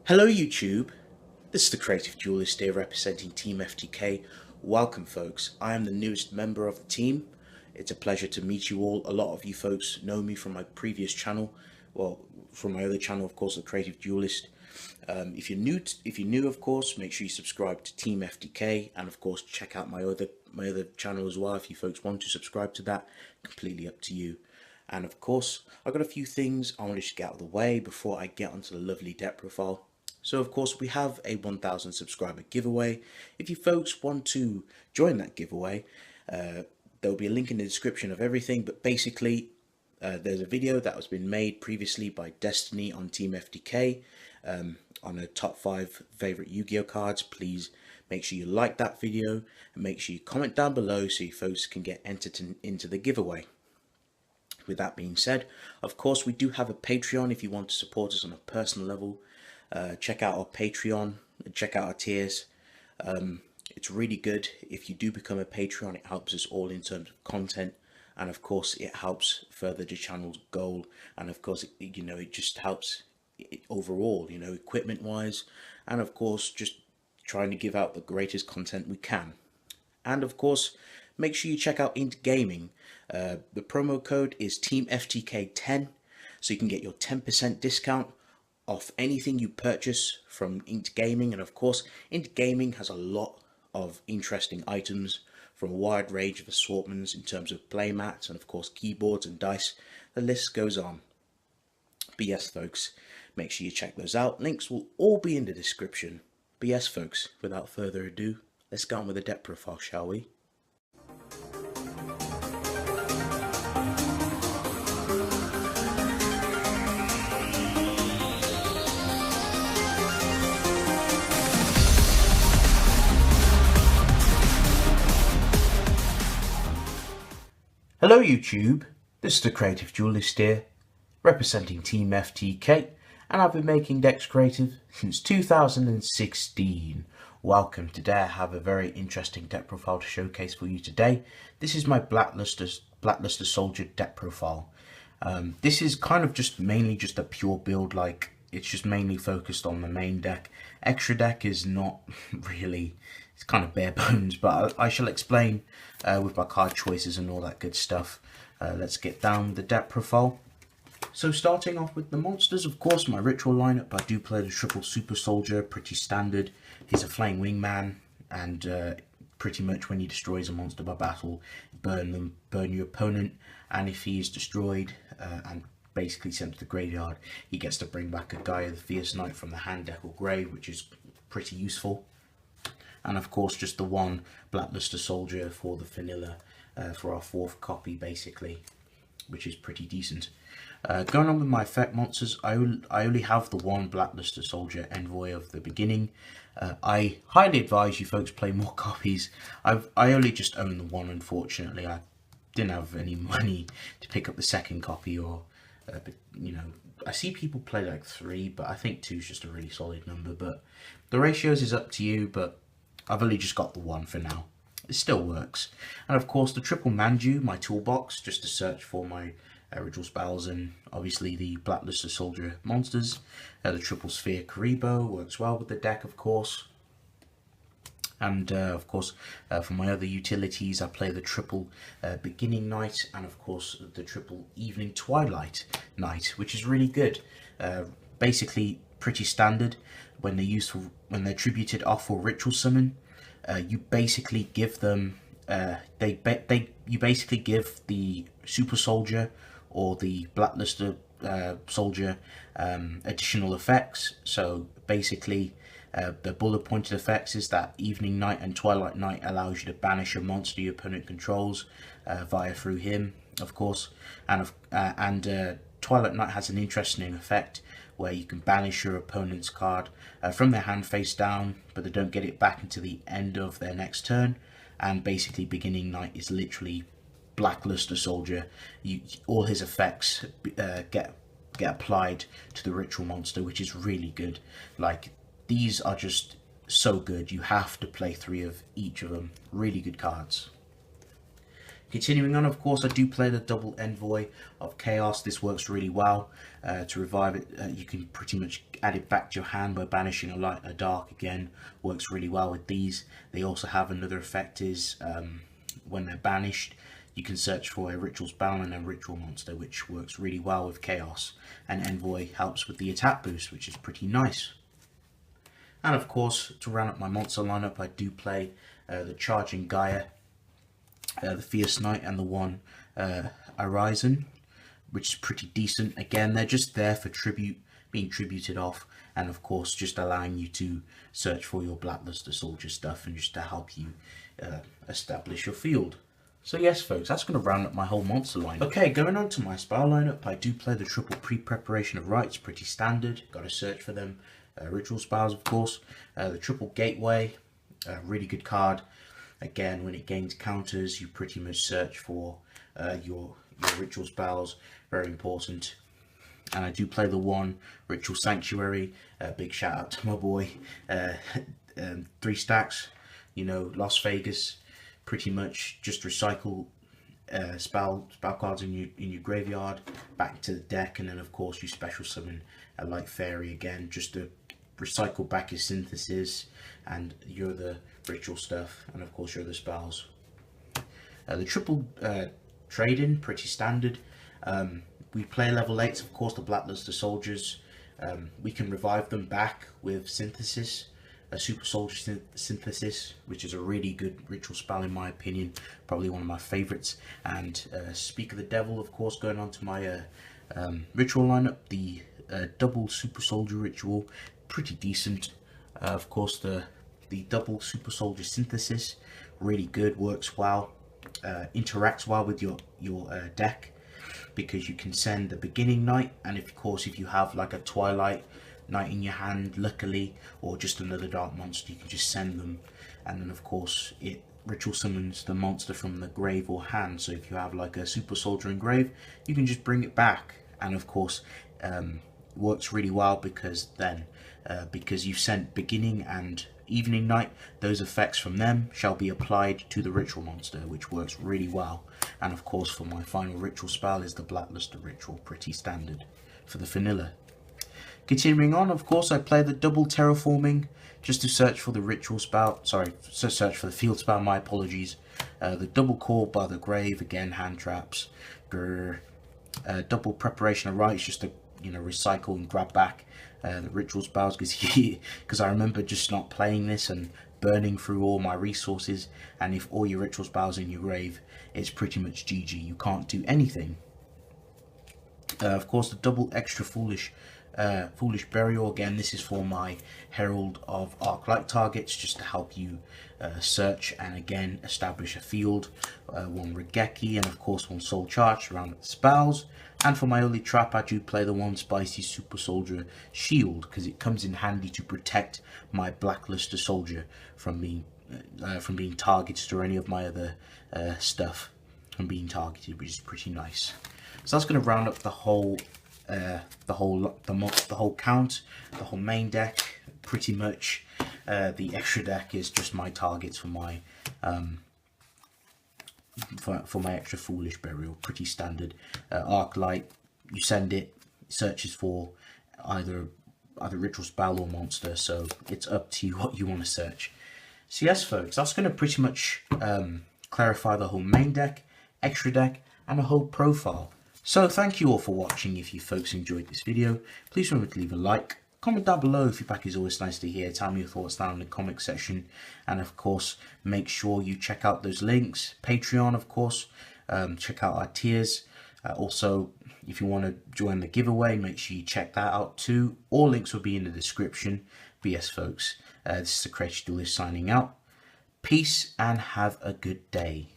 Hello YouTube, this is the Creative Duelist here representing Team FTK. Welcome folks, I am the newest member of the team. It's a pleasure to meet you all. A lot of you folks know me from my previous channel, well from my other channel of course, the Creative Duelist. If you're new of course, make sure you subscribe to Team FTK and of course check out my other channel as well if you folks want to subscribe to that, completely up to you. And of course, I've got a few things I want to just get out of the way before I get onto the lovely deck profile. So of course we have a 1000 subscriber giveaway. If you folks want to join that giveaway, there'll be a link in the description of everything, but basically there's a video that has been made previously by Destiny on Team FTK on a top 5 favorite Yu-Gi-Oh cards. Please make sure you like that video and make sure you comment down below so you folks can get entered into the giveaway. With that being said, of course we do have a Patreon if you want to support us on a personal level. Check out our Patreon, check out our tiers. It's really good. If you do become a Patreon, it helps us all in terms of content, and of course it helps further the channel's goal, and of course it just helps overall, equipment wise, and of course just trying to give out the greatest content we can. And of course, make sure you check out Int Gaming. The promo code is TeamFTK10, so you can get your 10% discount off anything you purchase from Int Gaming. And of course, Int Gaming has a lot of interesting items from a wide range of assortments in terms of playmats and of course keyboards and dice. The list goes on. But yes folks, make sure you check those out. Links will all be in the description. But yes folks, without further ado, let's get on with the deck profile, shall we? Hello YouTube, this is the Creative Duelist here, representing Team FTK, and I've been making decks creative since 2016. Welcome. Today I have a very interesting deck profile to showcase for you today. This is my Blackluster Soldier deck profile. This is kind of mainly just a pure build, like it's just mainly focused on the main deck. Extra deck is not really, it's kind of bare bones, but I shall explain with my card choices and all that good stuff. Let's get down the deck profile. So starting off with the monsters, of course, my ritual lineup, I do play the triple super soldier, pretty standard. He's a flying wingman, and pretty much when he destroys a monster by battle, burn your opponent, and if he is destroyed and basically sent to the graveyard, he gets to bring back a Gaia the Fierce Knight from the hand deck or grave, which is pretty useful. And of course just the one Blackluster Soldier for the vanilla, for our 4th copy basically, which is pretty decent. Going on with my effect monsters, I only have the one Blackluster Soldier Envoy of the beginning. I highly advise you folks play more copies. I only just own the one, unfortunately. I didn't have any money to pick up the 2nd copy, or but, I see people play like 3, but I think 2 is just a really solid number. But the ratios is up to you, but I've only just got the one for now. It still works. And of course the triple Manju, my toolbox, just to search for my ritual spells and obviously the Blackluster Soldier monsters. The triple Sphere Karibo works well with the deck, of course. And of course for my other utilities, I play the triple Beginning Night and of course the triple Evening Twilight Night, which is really good. Basically pretty standard. When they're tributed off or ritual summon, you basically give them you basically give the super soldier or the Blackluster soldier additional effects. So basically the bullet pointed effects is that Evening Night and Twilight Night allows you to banish a monster your opponent controls through him, of course, and Twilight Night has an interesting effect where you can banish your opponent's card from their hand face down, but they don't get it back until the end of their next turn. And basically Beginning Night is literally Blackluster Soldier. All his effects get applied to the ritual monster, which is really good. Like, these are just so good. You have to play 3 of each of them. Really good cards. Continuing on, of course, I do play the double Envoy of Chaos. This works really well. To revive it, you can pretty much add it back to your hand by banishing a light, a dark. Again, works really well with these. They also have another effect is when they're banished, you can search for a ritual spell and a ritual monster, which works really well with Chaos. And Envoy helps with the attack boost, which is pretty nice. And of course, to round up my monster lineup, I do play the Charging Gaia, the Fierce Knight, and the one Horizon, which is pretty decent. Again, they're just there for tribute, being tributed off, and of course just allowing you to search for your Blackluster Soldier stuff and just to help you establish your field. So yes folks, that's going to round up my whole monster lineup. Okay, going on to my spell lineup, I do play the triple pre-preparation of rites, pretty standard, got to search for them. Ritual spells of course, the triple gateway, really good card. Again, when it gains counters, you pretty much search for your ritual spells, very important. And I do play the one Ritual Sanctuary, big shout out to my boy, 3 stacks, you know, Las Vegas, pretty much just recycle spell cards in your graveyard back to the deck, and then of course you special summon a Light Fairy again, just to recycle back your synthesis and your other ritual stuff, and of course your other spells. The triple trade-in, pretty standard. We play level 8s, of course, the Blackluster Soldiers. We can revive them back with synthesis, a Super Soldier synthesis, which is a really good ritual spell in my opinion, probably one of my favorites. And Speak of the Devil, of course, going on to my ritual lineup, the double Super Soldier ritual, pretty decent. Of course, the double Super Soldier synthesis, really good, works well, interacts well with your deck, because you can send the Beginning Knight, and of course if you have like a Twilight Knight in your hand, luckily, or just another dark monster, you can just send them, and then of course it ritual summons the monster from the grave or hand. So if you have like a Super Soldier in grave, you can just bring it back, and of course works really well because then because you've sent Beginning and Evening Knight, those effects from them shall be applied to the ritual monster, which works really well. And of course for my final ritual spell is the Blackluster ritual, pretty standard for the vanilla. Continuing on, of course, I play the double terraforming just to search for the ritual spell, search for the field spell, my apologies. The double call by the grave, again hand traps. Double preparation of rites, just to, you know, recycle and grab back the ritual spells, because I remember just not playing this and burning through all my resources, and if all your ritual spells in your grave, it's pretty much GG, you can't do anything. Of course, the double extra foolish burial, again this is for my Herald of Arclight targets, just to help you search and again establish a field. One Regeki, and of course one Soul Charge around the spells. And for my early trap, I do play the one Spicy Super Soldier Shield, because it comes in handy to protect my Blackluster Soldier from being targeted, or any of my other stuff from being targeted, which is pretty nice. So that's going to round up the whole count, the whole main deck. Pretty much the extra deck is just my targets for my extra foolish burial, pretty standard. Arclight, you send it searches for either ritual spell or monster, so it's up to you what you want to search. So yes folks, that's going to pretty much clarify the whole main deck, extra deck, and a whole profile. So thank you all for watching. If you folks enjoyed this video, please remember to leave a like, comment down below. Feedback is always nice to hear. Tell me your thoughts down in the comment section, and of course make sure you check out those links. Patreon, of course, check out our tiers. Also, if you want to join the giveaway, make sure you check that out too. All links will be in the description. But yes folks, this is the Creative Duelist signing out. Peace and have a good day.